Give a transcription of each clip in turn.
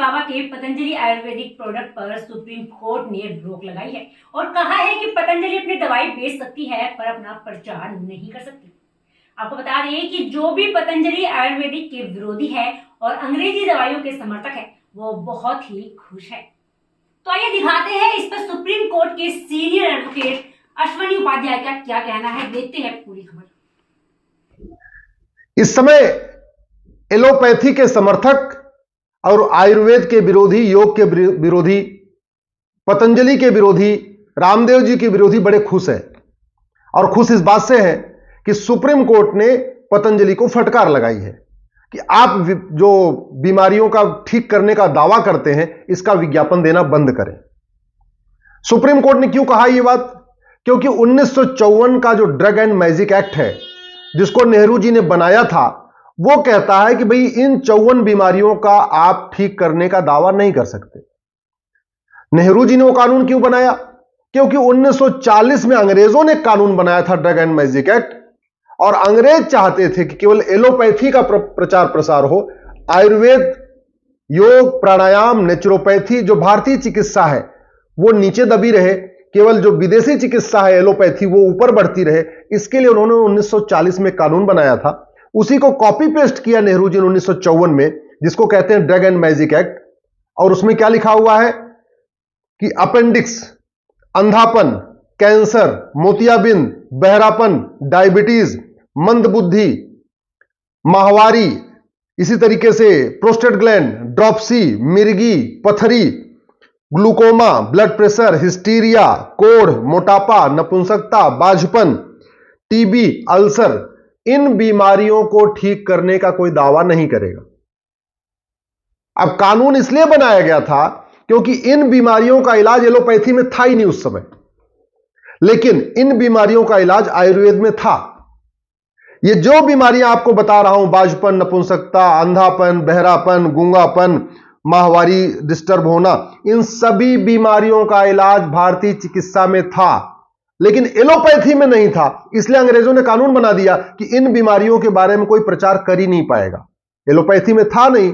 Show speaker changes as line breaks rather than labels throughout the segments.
बाबा के पतंजलि आयुर्वेदिक प्रोडक्ट पर supreme court ने रोक लगाई है और कहा है कि पतंजलि अपनी दवाई बेच सकती है पर अपना प्रचार नहीं कर सकती। आपको बता दें कि जो भी पतंजलि आयुर्वेदिक के विरोधी है और अंग्रेजी दवाइयों के समर्थक है वो बहुत ही खुश है। तो आइए दिखाते हैं इस पर सुप्रीम कोर्ट के सीनियर एडवोकेट अश्वनी उपाध्याय का क्या कहना है। देखते हैं पूरी खबर।
इस समय एलोपैथी के समर्थक और आयुर्वेद के विरोधी, योग के विरोधी, पतंजलि के विरोधी, रामदेव जी के विरोधी बड़े खुश हैं और खुश इस बात से हैं कि सुप्रीम कोर्ट ने पतंजलि को फटकार लगाई है कि आप जो बीमारियों का ठीक करने का दावा करते हैं इसका विज्ञापन देना बंद करें। सुप्रीम कोर्ट ने क्यों कहा यह बात? क्योंकि 1954 का जो ड्रग एंड मैजिक एक्ट है जिसको नेहरू जी ने बनाया था वो कहता है कि भाई इन 54 बीमारियों का आप ठीक करने का दावा नहीं कर सकते। नेहरू जी ने वो कानून क्यों बनाया? क्योंकि 1940 में अंग्रेजों ने कानून बनाया था ड्रग एंड मैजिक एक्ट और अंग्रेज चाहते थे कि केवल एलोपैथी का प्रचार प्रसार हो, आयुर्वेद, योग, प्राणायाम, नेचुरोपैथी जो भारतीय चिकित्सा है वो नीचे दबी रहे, केवल जो विदेशी चिकित्सा है एलोपैथी वो ऊपर बढ़ती रहे। इसके लिए उन्होंने 1940 में कानून बनाया था। उसी को कॉपी पेस्ट किया नेहरू जी ने 1954 में, जिसको कहते हैं ड्रग एंड मैजिक एक्ट। और उसमें क्या लिखा हुआ है कि अपेंडिक्स, अंधापन, कैंसर, मोतियाबिंद, बहरापन, डायबिटीज, मंदबुद्धि, माहवारी, इसी तरीके से प्रोस्टेट ग्लैंड, ड्रॉप्सी, मिर्गी, पथरी, ग्लूकोमा, ब्लड प्रेशर, हिस्टीरिया, कोढ़, मोटापा, नपुंसकता, बाझपन, टीबी, अल्सर, इन बीमारियों को ठीक करने का कोई दावा नहीं करेगा। अब कानून इसलिए बनाया गया था क्योंकि इन बीमारियों का इलाज एलोपैथी में था ही नहीं उस समय, लेकिन इन बीमारियों का इलाज आयुर्वेद में था। ये जो बीमारियां आपको बता रहा हूं, बाझपन, नपुंसकता, अंधापन, बहरापन, गूंगापन, माहवारी डिस्टर्ब होना, इन सभी बीमारियों का इलाज भारतीय चिकित्सा में था, लेकिन एलोपैथी में नहीं था। इसलिए अंग्रेजों ने कानून बना दिया कि इन बीमारियों के बारे में कोई प्रचार कर ही नहीं पाएगा। एलोपैथी में था नहीं।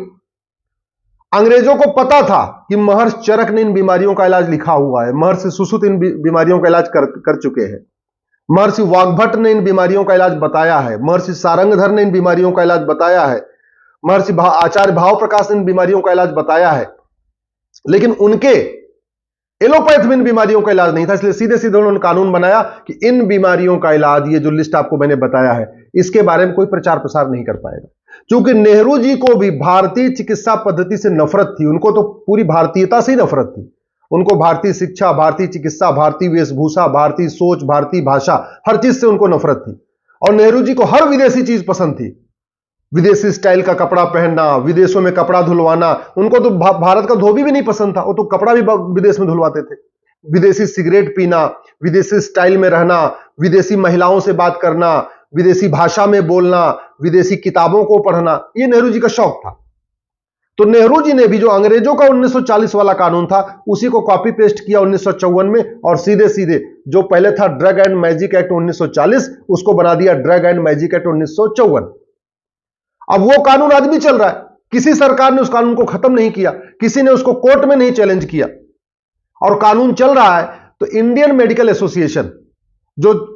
अंग्रेजों को पता था कि महर्षि चरक ने इन बीमारियों का इलाज लिखा हुआ है, महर्षि सुश्रुत इन बीमारियों का इलाज कर चुके हैं, महर्षि वाग्भट ने इन बीमारियों का इलाज बताया है, महर्षि सारंगधर ने इन बीमारियों का इलाज बताया है, महर्षि आचार्य भाव प्रकाश ने इन बीमारियों का इलाज बताया है, लेकिन उनके एलोपैथ में इन बीमारियों का इलाज नहीं था। इसलिए सीधे सीधे उन्होंने कानून बनाया कि इन बीमारियों का इलाज, ये जो लिस्ट आपको मैंने बताया है, इसके बारे में कोई प्रचार प्रसार नहीं कर पाएगा। क्योंकि नेहरू जी को भी भारतीय चिकित्सा पद्धति से नफरत थी, उनको तो पूरी भारतीयता से ही नफरत थी। उनको भारतीय शिक्षा, भारतीय चिकित्सा, भारतीय वेशभूषा, भारतीय सोच, भारतीय भाषा, हर चीज से उनको नफरत थी। और नेहरू जी को हर विदेशी चीज पसंद थी, विदेशी स्टाइल का कपड़ा पहनना, विदेशों में कपड़ा धुलवाना। उनको तो भारत का धोबी भी नहीं पसंद था, वो तो कपड़ा भी विदेश में धुलवाते थे। विदेशी सिगरेट पीना, विदेशी स्टाइल में रहना, विदेशी महिलाओं से बात करना, विदेशी भाषा में बोलना, विदेशी किताबों को पढ़ना, ये नेहरू जी का शौक था। तो नेहरू जी ने भी जो अंग्रेजों का 1940 वाला कानून था उसी को कॉपी पेस्ट किया 1954 में, और सीधे सीधे जो पहले था ड्रग एंड मैजिक एक्ट 1940 उसको बना दिया ड्रग एंड मैजिक एक्ट 1954। अब वो कानून आज भी चल रहा है, किसी सरकार ने उस कानून को खत्म नहीं किया, किसी ने उसको कोर्ट में नहीं चैलेंज किया, और कानून चल रहा है। तो इंडियन मेडिकल एसोसिएशन, जो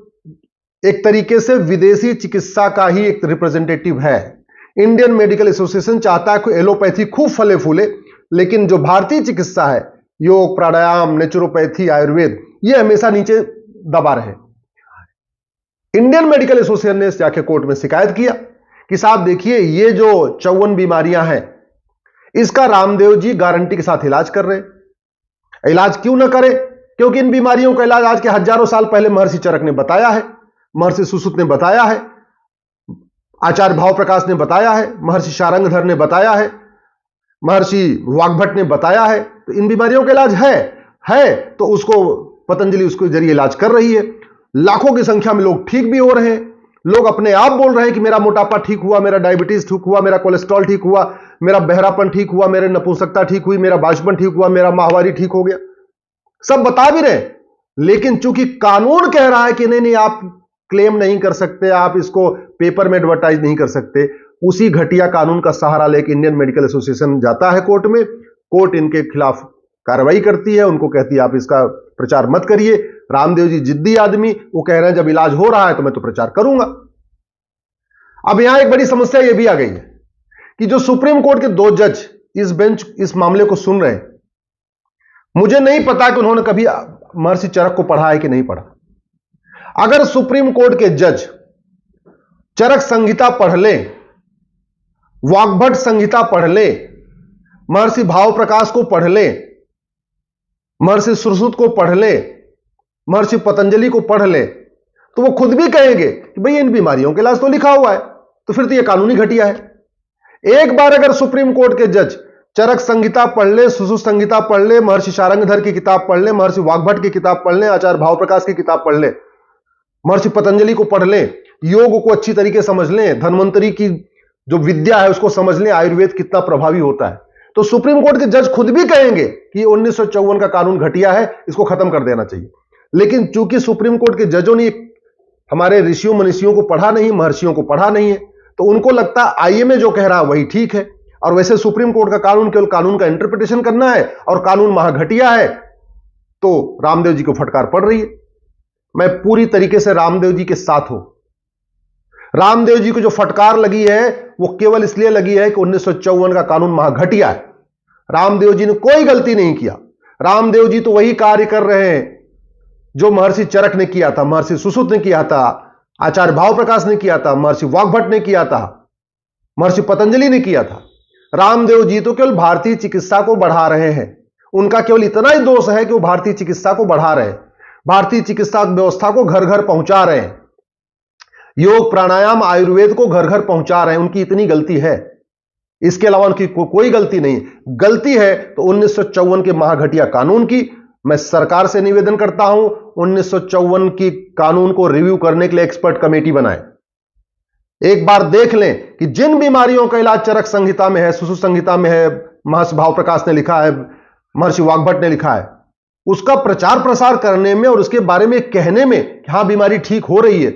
एक तरीके से विदेशी चिकित्सा का ही एक रिप्रेजेंटेटिव है, इंडियन मेडिकल एसोसिएशन चाहता है कि एलोपैथी खूब फले फूले, लेकिन जो भारतीय चिकित्सा है, योग, प्राणायाम, नेचुरोपैथी, आयुर्वेद, ये हमेशा नीचे दबा रहे। इंडियन मेडिकल एसोसिएशन ने जाके कोर्ट में शिकायत किया कि साहब देखिए, ये जो 54 बीमारियां हैं इसका रामदेव जी गारंटी के साथ इलाज कर रहे। इलाज क्यों ना करें? क्योंकि इन बीमारियों का इलाज आज के हजारों साल पहले महर्षि चरक ने बताया है, महर्षि सुश्रुत ने बताया है, आचार्य भाव प्रकाश ने बताया है, महर्षि सारंगधर ने बताया है, महर्षि वाग्भट ने बताया है। तो इन बीमारियों का इलाज है तो उसको पतंजलि उसके जरिए इलाज कर रही है। लाखों की संख्या में लोग ठीक भी हो रहे हैं। लोग अपने आप बोल रहे हैं कि मेरा मोटापा ठीक हुआ, मेरा डायबिटीज ठीक हुआ, मेरा कोलेस्ट्रॉल ठीक हुआ, मेरा बहरापन ठीक हुआ, मेरे नपुंसकता ठीक हुई, मेरा बाझपन ठीक हुआ, मेरा माहवारी ठीक हो गया। सब बता भी रहे, लेकिन चूंकि कानून कह रहा है कि नहीं आप क्लेम नहीं कर सकते, आप इसको पेपर में एडवर्टाइज नहीं कर सकते, उसी घटिया कानून का सहारा लेकर इंडियन मेडिकल एसोसिएशन जाता है कोर्ट में। कोर्ट इनके खिलाफ कार्रवाई करती है, उनको कहती है आप इसका प्रचार मत करिए। रामदेव जी जिद्दी आदमी, वो कह रहे हैं जब इलाज हो रहा है तो मैं तो प्रचार करूंगा। अब यहां एक बड़ी समस्या यह भी आ गई है कि जो सुप्रीम कोर्ट के 2 जज इस बेंच इस मामले को सुन रहे हैं, मुझे नहीं पता कि उन्होंने कभी महर्षि चरक को पढ़ा है कि नहीं पढ़ा। अगर सुप्रीम कोर्ट के जज चरक संहिता पढ़ ले, वाग्भट संहिता पढ़ ले, महर्षि भाव प्रकाश को पढ़ ले, महर्षि सुश्रुत को पढ़ ले, महर्षि पतंजलि को पढ़ ले, तो वो खुद भी कहेंगे कि भाई इन बीमारियों के इलाज तो लिखा हुआ है, तो फिर तो ये कानूनी घटिया है। एक बार अगर सुप्रीम कोर्ट के जज चरक संहिता पढ़ ले, सुश्रुत संहिता पढ़ ले, महर्षि शारंगधर की किताब पढ़ ले, महर्षि वाग्भट की किताब पढ़ ले, आचार्य भाव प्रकाश की किताब पढ़ ले, महर्षि पतंजलि को पढ़ ले, योग को अच्छी तरीके समझ लें, धन्वंतरी की जो विद्या है उसको समझ लें, आयुर्वेद कितना प्रभावी होता है, तो सुप्रीम कोर्ट के जज खुद भी कहेंगे कि 1954 का कानून घटिया है, इसको खत्म कर देना चाहिए। लेकिन चूंकि सुप्रीम कोर्ट के जजों ने हमारे ऋषियों मनीषियों को पढ़ा नहीं, महर्षियों को पढ़ा नहीं है, तो उनको लगता है आईएमए जो कह रहा है वही ठीक है, और वैसे सुप्रीम कोर्ट का कानून केवल कानून का इंटरप्रिटेशन करना है और कानून महाघटिया है, तो रामदेव जी को फटकार पड़ रही है। मैं पूरी तरीके से रामदेव जी के साथ हूं। रामदेव जी को जो फटकार लगी है वो केवल इसलिए लगी है कि 1954 का कानून महाघटिया है। रामदेव जी ने कोई गलती नहीं किया। रामदेव जी तो वही कार्य कर रहे हैं जो महर्षि चरक ने किया था, महर्षि सुश्रुत ने किया था, आचार्य भाव प्रकाश ने किया था, महर्षि वाग्भट ने किया था, महर्षि पतंजलि ने किया था। रामदेव जी तो केवल भारतीय चिकित्सा को बढ़ा रहे हैं। उनका केवल इतना ही दोष है कि वो भारतीय चिकित्सा को बढ़ा रहे हैं, भारतीय चिकित्सा व्यवस्था को घर घर पहुंचा रहे हैं, योग प्राणायाम आयुर्वेद को घर घर पहुंचा रहे हैं। उनकी इतनी गलती है, इसके अलावा उनकी कोई गलती नहीं। गलती है तो 1954 के महाघटिया कानून की। मैं सरकार से निवेदन करता हूं 1954 की कानून को रिव्यू करने के लिए एक्सपर्ट कमेटी बनाए। एक बार देख लें कि जिन बीमारियों का इलाज चरक संहिता में है, सुश्रुत संहिता में है, महर्षि भाव प्रकाश ने लिखा है, महर्षि वाग्भट ने लिखा है, उसका प्रचार प्रसार करने में और उसके बारे में कहने में कि हां बीमारी ठीक हो रही है,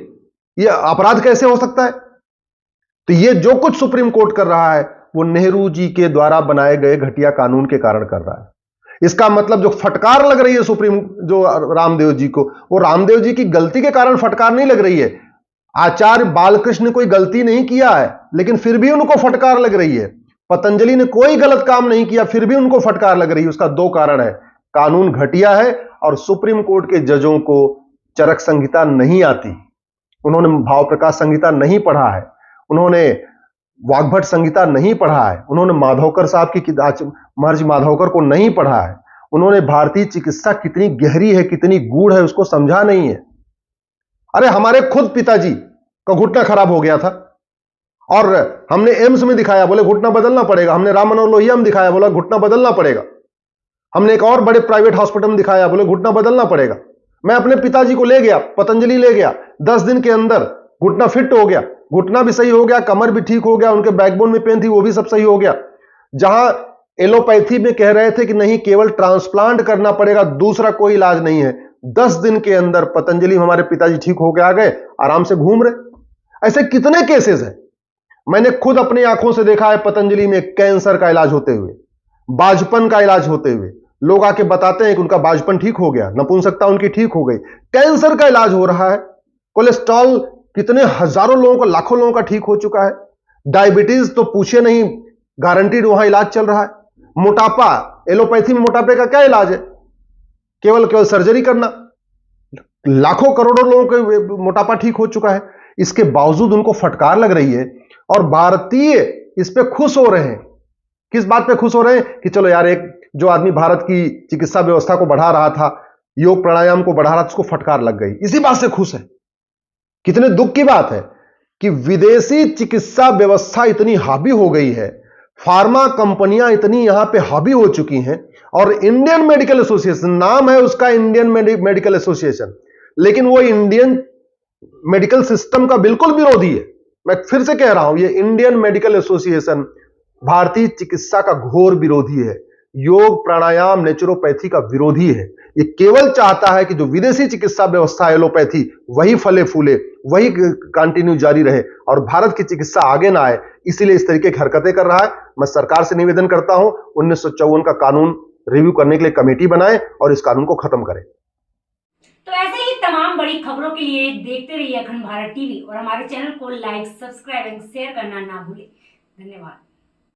यह अपराध कैसे हो सकता है? तो यह जो कुछ सुप्रीम कोर्ट कर रहा है वो नेहरू जी के द्वारा बनाए गए घटिया कानून के कारण कर रहा है। इसका मतलब जो फटकार लग रही है सुप्रीम जो रामदेव जी को, वो रामदेव जी की गलती के कारण फटकार नहीं लग रही है। आचार्य बालकृष्ण ने कोई गलती नहीं किया है लेकिन फिर भी उनको फटकार लग रही है। पतंजलि ने कोई गलत काम नहीं किया फिर भी उनको फटकार लग रही है। उसका 2 कारण है, कानून घटिया है और सुप्रीम कोर्ट के जजों को चरक संहिता नहीं आती, उन्होंने भाव प्रकाश संहिता नहीं पढ़ा है, उन्होंने वाग्भट संहिता नहीं पढ़ा है, उन्होंने माधवकर साहब की महर्षि माधवकर को नहीं पढ़ा है, उन्होंने भारतीय चिकित्सा कितनी गहरी है कितनी गूढ़ है उसको समझा नहीं है। अरे हमारे खुद पिताजी का घुटना खराब हो गया था और हमने एम्स में दिखाया, बोले घुटना बदलना पड़ेगा। हमने राम मनोहर लोहिया में दिखाया, बोला घुटना बदलना पड़ेगा। हमने एक और बड़े प्राइवेट हॉस्पिटल में दिखाया, बोले घुटना बदलना पड़ेगा। मैं अपने पिताजी को ले गया, पतंजलि ले गया, 10 दिन के अंदर घुटना फिट हो गया, घुटना भी सही हो गया, कमर भी ठीक हो गया, उनके बैकबोन में पेन थी वो भी सब सही हो गया। जहां एलोपैथी में कह रहे थे कि नहीं केवल ट्रांसप्लांट करना पड़ेगा, दूसरा कोई इलाज नहीं है, 10 दिन के अंदर पतंजलि हमारे पिताजी ठीक हो गए, आ गए, आराम से घूम रहे। ऐसे कितने केसेस हैं, मैंने खुद अपनी आंखों से देखा है। पतंजलि में कैंसर का इलाज होते हुए, बाजपन का इलाज होते हुए, लोग आके बताते हैं कि उनका बाजपन ठीक हो गया, नपुंसकता उनकी ठीक हो गई। कैंसर का इलाज हो रहा है, कोलेस्ट्रॉल कितने हजारों लोगों का, लाखों लोगों का ठीक हो चुका है। डायबिटीज तो पूछे नहीं, गारंटीड वहां इलाज चल रहा है। मोटापा, एलोपैथी में मोटापे का क्या इलाज है? केवल सर्जरी करना। लाखों करोड़ों लोगों के मोटापा ठीक हो चुका है। इसके बावजूद उनको फटकार लग रही है और भारतीय इस पे खुश हो रहे हैं। किस बात पे खुश हो रहे हैं कि चलो यार, एक जो आदमी भारत की चिकित्सा व्यवस्था को बढ़ा रहा था, योग प्राणायाम को बढ़ा रहा था, उसको फटकार लग गई, इसी बात से खुश है। कितने दुख की बात है कि विदेशी चिकित्सा व्यवस्था इतनी हावी हो गई है, फार्मा कंपनियां इतनी यहां पे हावी हो चुकी हैं, और इंडियन मेडिकल एसोसिएशन नाम है उसका, इंडियन मेडिकल एसोसिएशन, लेकिन वो इंडियन मेडिकल सिस्टम का बिल्कुल विरोधी है। मैं फिर से कह रहा हूं, ये इंडियन मेडिकल एसोसिएशन भारतीय चिकित्सा का घोर विरोधी है। योग, प्राणायाम, नेचुरोपैथी का विरोधी है। ये केवल चाहता है कि जो विदेशी चिकित्सा व्यवस्था एलोपैथी वही फले फूले, वही कंटिन्यू जारी रहे और भारत की चिकित्सा आगे ना आए, इसीलिए इस तरीके की हरकतें कर रहा है। मैं सरकार से निवेदन करता हूं 1954 का कानून रिव्यू करने के लिए कमेटी बनाए और इस कानून को खत्म करें।
तो ऐसे ही तमाम बड़ी खबरों के लिए देखते रहिए अखंड भारत टीवी और हमारे चैनल को लाइक, सब्सक्राइब एंड शेयर करना ना भूलें। धन्यवाद।